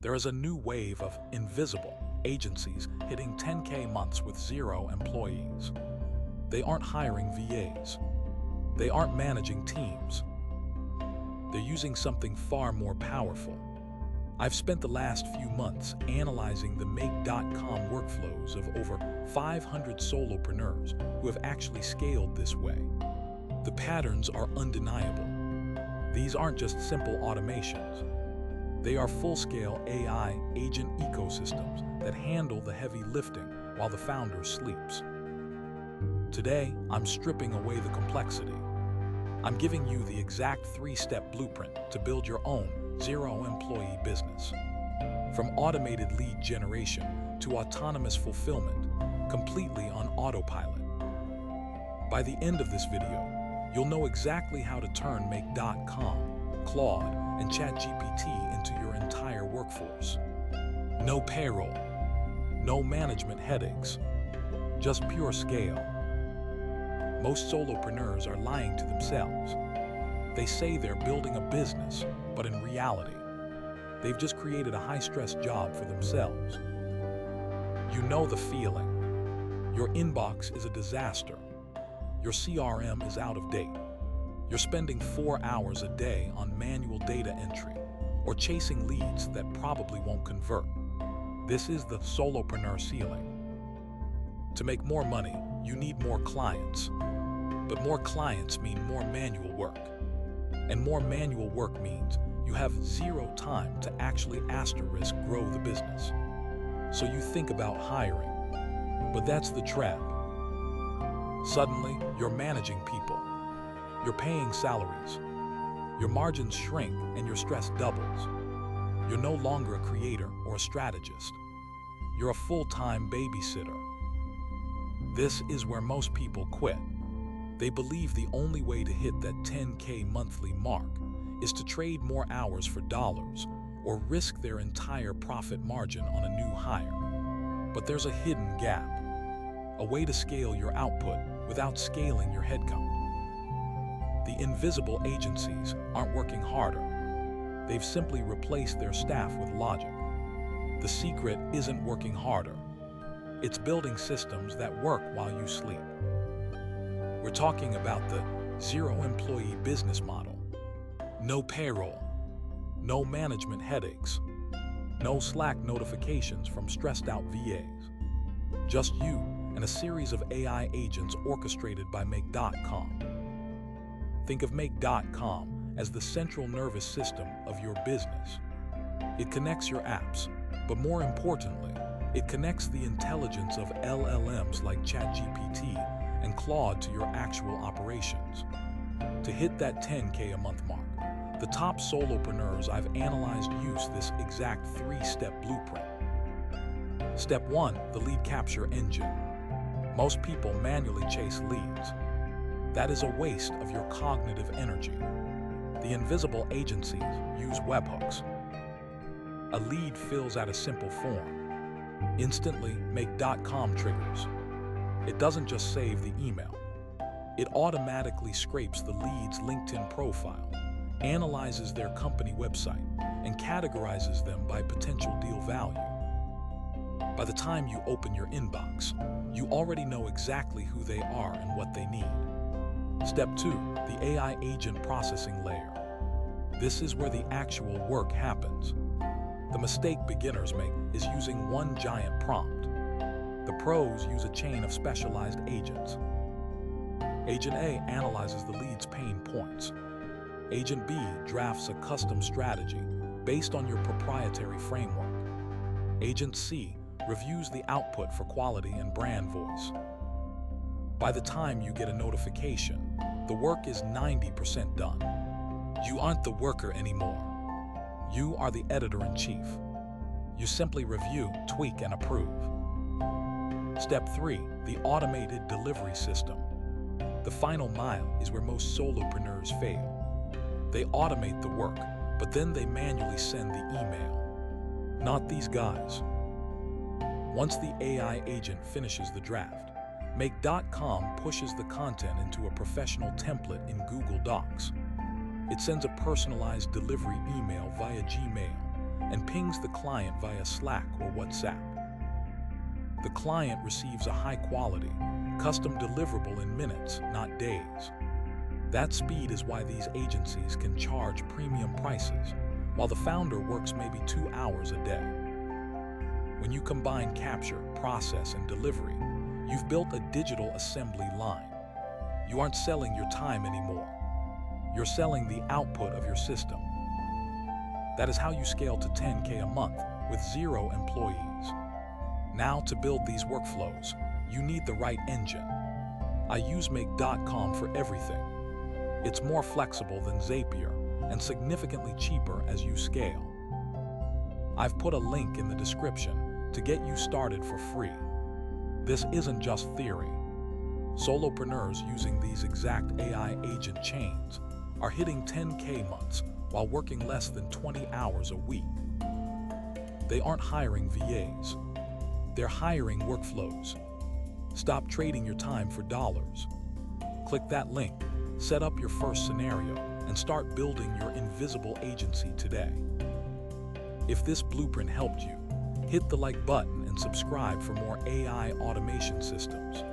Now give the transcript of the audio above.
There is a new wave of invisible agencies hitting 10K months with 0 employees. They aren't hiring VAs. They aren't managing teams. They're using something far more powerful. I've spent the last few months analyzing the Make.com workflows of over 500 solopreneurs who have actually scaled this way. The patterns are undeniable. These aren't just simple automations. They are full-scale AI agent ecosystems that handle the heavy lifting while the founder sleeps. Today, I'm stripping away the complexity. I'm giving you the exact 3-step blueprint to build your own zero-employee business. From automated lead generation to autonomous fulfillment, completely on autopilot. By the end of this video, you'll know exactly how to turn Make.com, Claude, and ChatGPT into your entire workforce. No payroll, no management headaches, just pure scale. Most solopreneurs are lying to themselves. They say they're building a business, but in reality, they've just created a high-stress job for themselves. You know the feeling. Your inbox is a disaster. Your CRM is out of date. You're spending 4 hours a day on manual data entry or chasing leads that probably won't convert. This is the solopreneur ceiling. To make more money, you need more clients. But more clients mean more manual work. And more manual work means you have 0 time to actually asterisk grow the business. So you think about hiring. But that's the trap. Suddenly, you're managing people. You're paying salaries. Your margins shrink and your stress doubles. You're no longer a creator or a strategist. You're a full-time babysitter. This is where most people quit. They believe the only way to hit that 10K monthly mark is to trade more hours for dollars or risk their entire profit margin on a new hire. But there's a hidden gap, a way to scale your output without scaling your headcount. The invisible agencies aren't working harder. They've simply replaced their staff with logic. The secret isn't working harder. It's building systems that work while you sleep. We're talking about the zero-employee business model. No payroll, no management headaches, no Slack notifications from stressed-out VAs. Just you and a series of AI agents orchestrated by Make.com. Think of Make.com as the central nervous system of your business. It connects your apps, but more importantly, it connects the intelligence of LLMs like ChatGPT and Claude to your actual operations. To hit that 10K a month mark, the top solopreneurs I've analyzed use this exact 3-step blueprint. Step 1, the lead capture engine. Most people manually chase leads. That is a waste of your cognitive energy. The invisible agencies use webhooks. A lead fills out a simple form. Instantly, Make.com triggers. It doesn't just save the email. It automatically scrapes the lead's LinkedIn profile, analyzes their company website, and categorizes them by potential deal value. By the time you open your inbox, you already know exactly who they are and what they need. Step 2, the AI agent processing layer. This is where the actual work happens. The mistake beginners make is using one giant prompt. The pros use a chain of specialized agents. Agent A analyzes the lead's pain points. Agent B drafts a custom strategy based on your proprietary framework. Agent C reviews the output for quality and brand voice. By the time you get a notification, the work is 90% done. You aren't the worker anymore. You are the editor-in-chief. You simply review, tweak, and approve. Step 3, the automated delivery system. The final mile is where most solopreneurs fail. They automate the work, but then they manually send the email. Not these guys. Once the AI agent finishes the draft, Make.com pushes the content into a professional template in Google Docs. It sends a personalized delivery email via Gmail and pings the client via Slack or WhatsApp. The client receives a high-quality, custom deliverable in minutes, not days. That speed is why these agencies can charge premium prices, while the founder works maybe 2 hours a day. When you combine capture, process, and delivery, you've built a digital assembly line. You aren't selling your time anymore. You're selling the output of your system. That is how you scale to 10K a month with 0 employees. Now, to build these workflows, you need the right engine. I use Make.com for everything. It's more flexible than Zapier and significantly cheaper as you scale. I've put a link in the description to get you started for free. This isn't just theory. Solopreneurs using these exact AI agent chains are hitting 10K months while working less than 20 hours a week. They aren't hiring VAs. They're hiring workflows. Stop trading your time for dollars. Click that link, set up your first scenario, and start building your invisible agency today. If this blueprint helped you, hit the like button and subscribe for more AI automation systems.